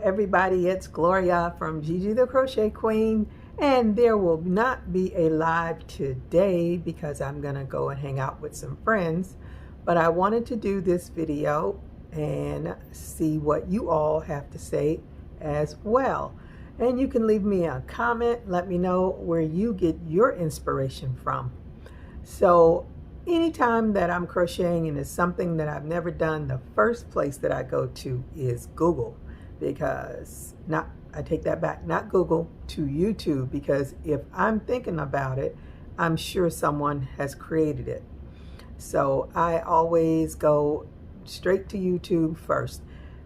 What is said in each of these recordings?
everybody, it's Gloria from Gigi the Crochet Queen, and there will not be a live today because I'm gonna go and hang out with some friends, but I wanted to do this video and see what you all have to say as well. And you can leave me a comment, let me know where you get your inspiration from. So anytime that I'm crocheting and it's something that I've never done, the first place that I go to is Google, because I take that back, not Google, to YouTube, because if I'm thinking about it, I'm sure someone has created it. So I always go straight to YouTube first.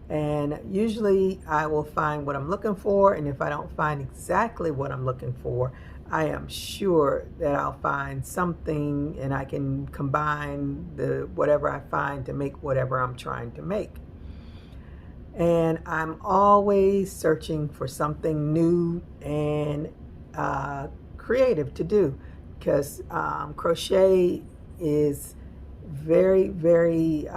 And usually I will find what I'm looking for, and if I don't find exactly what I'm looking for, I am sure that I'll find something and I can combine whatever I find to make whatever I'm trying to make. And I'm always searching for something new and creative to do, because crochet is very, very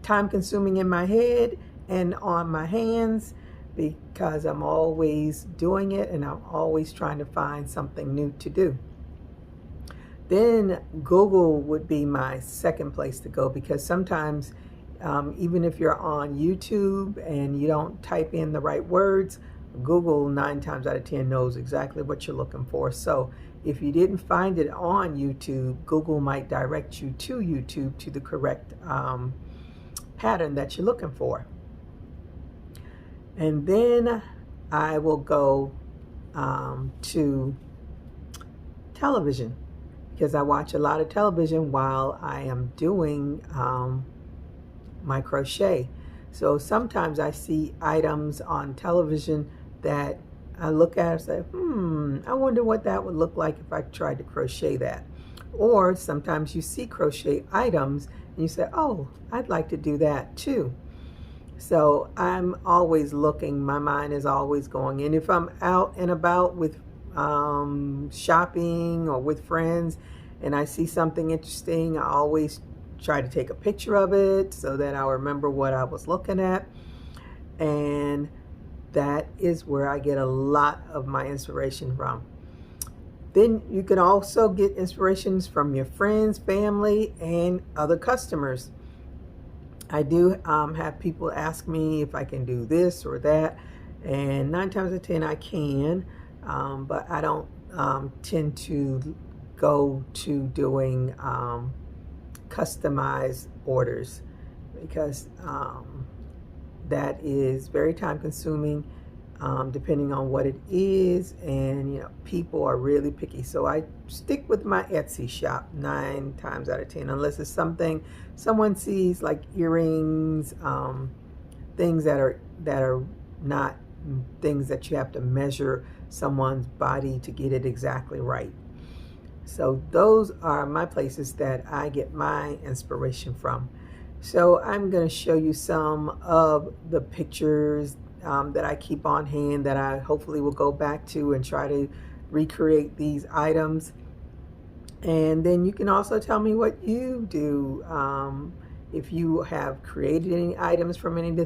time consuming in my head and on my hands, because I'm always doing it and I'm always trying to find something new to do. Then Google would be my second place to go, because sometimes even if you're on YouTube and you don't type in the right words, Google 9 times out of 10 knows exactly what you're looking for. So if you didn't find it on YouTube, Google might direct you to YouTube to the correct pattern that you're looking for. And then I will go to television, because I watch a lot of television while I am doing my crochet. So sometimes I see items on television that I look at and say, I wonder what that would look like if I tried to crochet that. Or sometimes you see crochet items and you say, oh, I'd like to do that too. So I'm always looking, my mind is always going. And if I'm out and about with shopping or with friends and I see something interesting, I always try to take a picture of it so that I'll remember what I was looking at. And that is where I get a lot of my inspiration from. Then you can also get inspirations from your friends, family, and other customers. I do have people ask me if I can do this or that, and 9 times out of 10 I can, but I don't tend to go to doing customized orders, because that is very time consuming, depending on what it is, and people are really picky. So I stick with my Etsy shop 9 times out of 10, unless it's something someone sees, like earrings, things that are not things that you have to measure someone's body to get it exactly right. So those are my places that I get my inspiration from. So I'm going to show you some of the pictures that I keep on hand, that I hopefully will go back to and try to recreate these items. And then you can also tell me what you do. If you have created any items from any of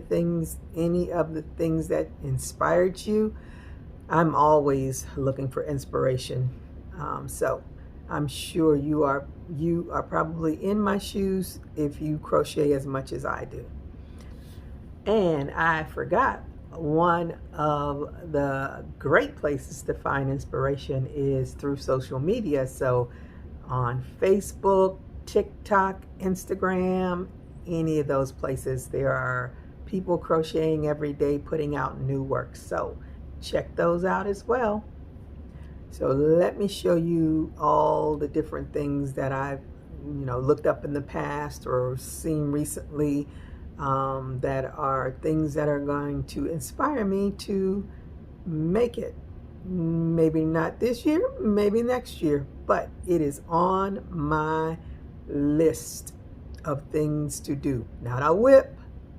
the things that inspired you. I'm always looking for inspiration. So I'm sure you are probably in my shoes if you crochet as much as I do. And I forgot, one of the great places to find inspiration is through social media. So on Facebook, TikTok, Instagram, any of those places, there are people crocheting every day, putting out new work. So check those out as well. So let me show you all the different things that I've looked up in the past or seen recently, that are things that are going to inspire me to make it. Maybe not this year, maybe next year, but it is on my list of things to do. Not a whip,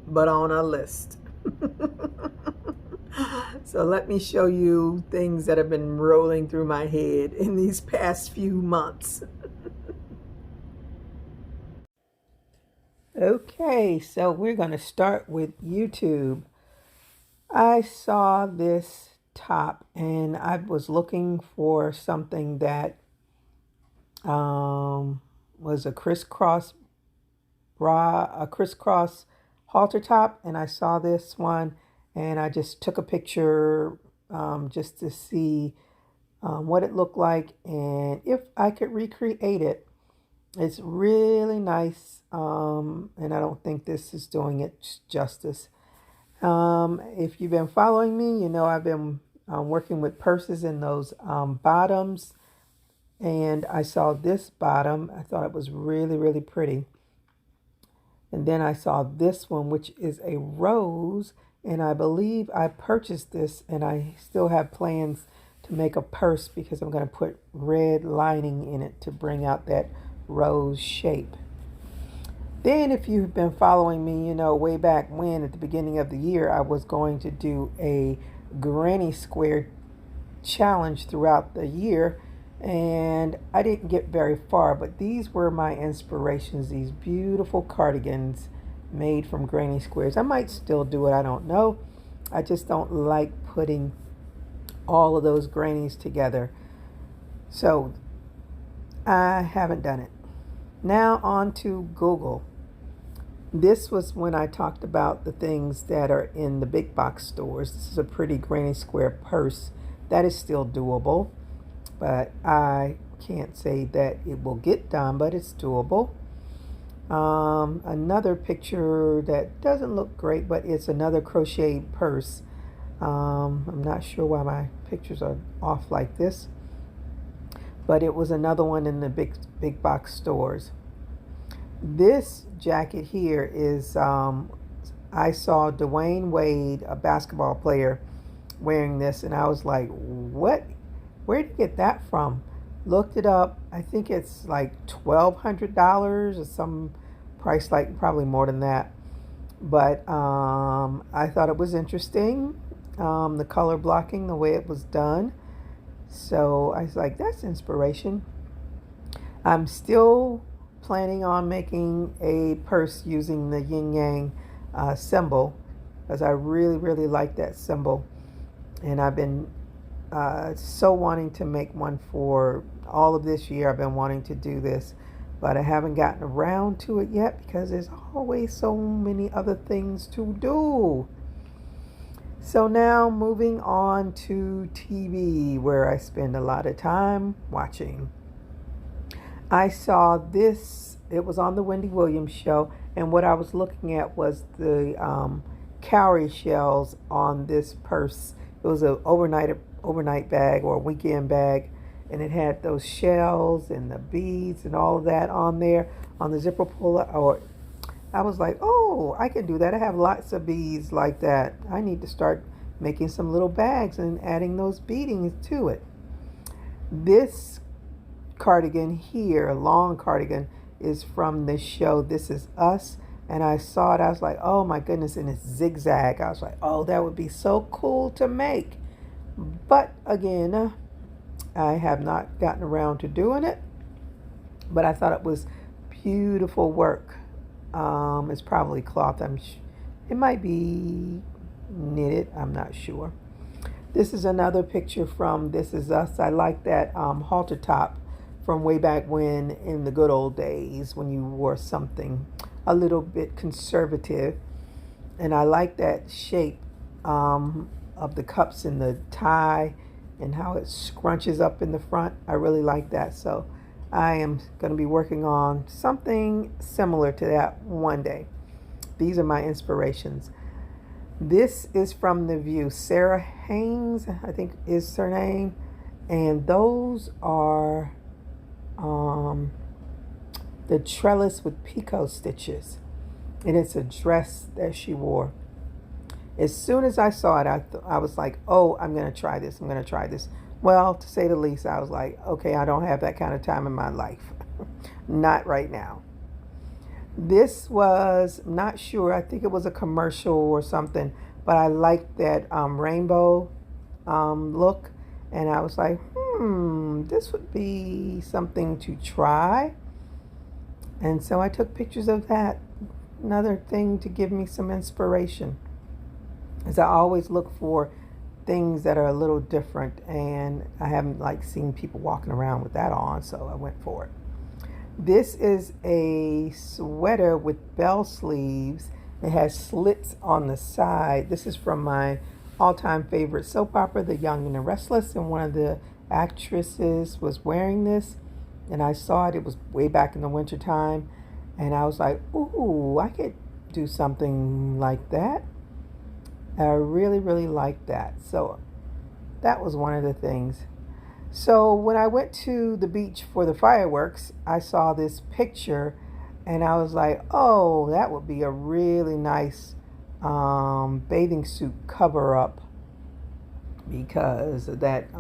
but on a list. So let me show you things that have been rolling through my head in these past few months. Okay, so we're going to start with YouTube. I saw this top and I was looking for something that was a crisscross halter top, and I saw this one and I just took a picture just to see what it looked like and if I could recreate it. It's really nice, and I don't think this is doing it justice. If you've been following me, you know I've been working with purses in those bottoms, and I saw this bottom. I thought it was really, really pretty. And then I saw this one, which is a rose, and I believe I purchased this, and I still have plans to make a purse because I'm going to put red lining in it to bring out that rose shape. Then, if you've been following me, you know, way back when at the beginning of the year, I was going to do a granny square challenge throughout the year, and I didn't get very far, but these were my inspirations, these beautiful cardigans made from granny squares. I might still do it, I don't know. I just don't like putting all of those grannies together. So I haven't done it. Now on to Google. This was when I talked about the things that are in the big box stores. This is a pretty granny square purse. That is still doable, but I can't say that it will get done, but it's doable. Another picture that doesn't look great, but it's another crochet purse. I'm not sure why my pictures are off like this, but it was another one in the big box stores. This jacket here is, I saw Dwayne Wade, a basketball player, wearing this, and I was like, what? Where did you get that from? Looked it up. I think it's like $1,200 or some price, like probably more than that. But I thought it was interesting, the color blocking, the way it was done. So I was like, that's inspiration. I'm still planning on making a purse using the yin yang symbol because I really, really like that symbol. And I've been so wanting to make one for all of this year. I've been wanting to do this, but I haven't gotten around to it yet because there's always so many other things to do. So now moving on to TV, where I spend a lot of time watching. I saw this, it was on the Wendy Williams show, and what I was looking at was the cowrie shells on this purse. It was an overnight bag or a weekend bag, and it had those shells and the beads and all of that on there on the zipper puller. Or I was like, oh, I can do that. I have lots of beads like that. I need to start making some little bags and adding those beadings to it. This cardigan here, a long cardigan, is from the show This Is Us. And I saw it, I was like, oh my goodness, and it's zigzag. I was like, oh, that would be so cool to make. But again, I have not gotten around to doing it. But I thought it was beautiful work. It's probably cloth. It might be knitted, I'm not sure. This is another picture from This Is Us. I like that halter top from way back when, in the good old days, when you wore something a little bit conservative. And I like that shape of the cups in the tie and how it scrunches up in the front. I really like that. So I am going to be working on something similar to that one day. These are my inspirations. This is from The View. Sarah Haynes, I think is her name. And those are the trellis with picot stitches. And it's a dress that she wore. As soon as I saw it, I was like, oh, I'm going to try this. I'm going to try this. Well, to say the least, I was like, okay, I don't have that kind of time in my life. Not right now. This was, not sure, I think it was a commercial or something, but I liked that rainbow look. And I was like, this would be something to try. And so I took pictures of that. Another thing to give me some inspiration. is I always look for things that are a little different, and I haven't like seen people walking around with that on, so I went for it. This is a sweater with bell sleeves. It has slits on the side. This is from my all-time favorite soap opera, The Young and the Restless, and one of the actresses was wearing this, and I saw it. It was way back in the winter time, and I was like, ooh, I could do something like that. I really, really like that. So that was one of the things. So when I went to the beach for the fireworks, I saw this picture and I was like, oh, that would be a really nice bathing suit cover up because of that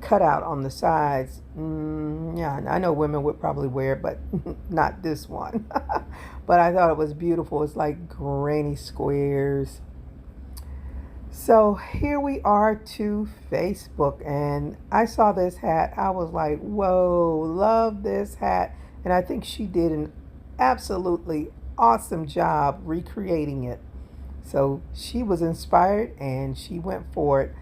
cutout on the sides. Yeah, I know women would probably wear it, but not this one. But I thought it was beautiful. It's like granny squares. So here we are to Facebook, and I saw this hat. I was like, whoa, love this hat. And I think she did an absolutely awesome job recreating it. So she was inspired and she went for it.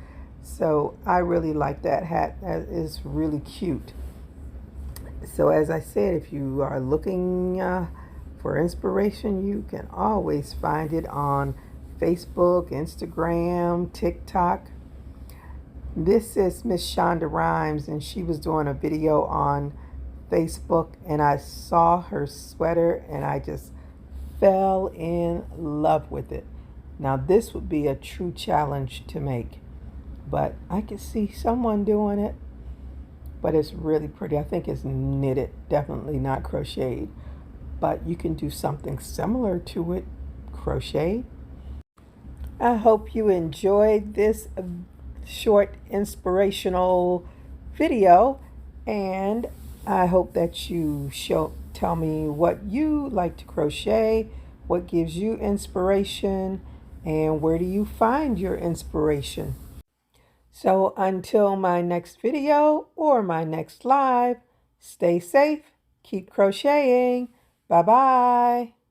So I really like that hat. That is really cute. So as I said, if you are looking for inspiration, you can always find it on Facebook, Instagram, TikTok. This is Miss Shonda Rhimes, and she was doing a video on Facebook, and I saw her sweater and I just fell in love with it. Now this would be a true challenge to make, but I could see someone doing it. But it's really pretty. I think it's knitted, definitely not crocheted, but you can do something similar to it, crochet. I hope you enjoyed this short inspirational video, and I hope that you tell me what you like to crochet, what gives you inspiration, and where do you find your inspiration. So until my next video or my next live, stay safe, keep crocheting. Bye-bye.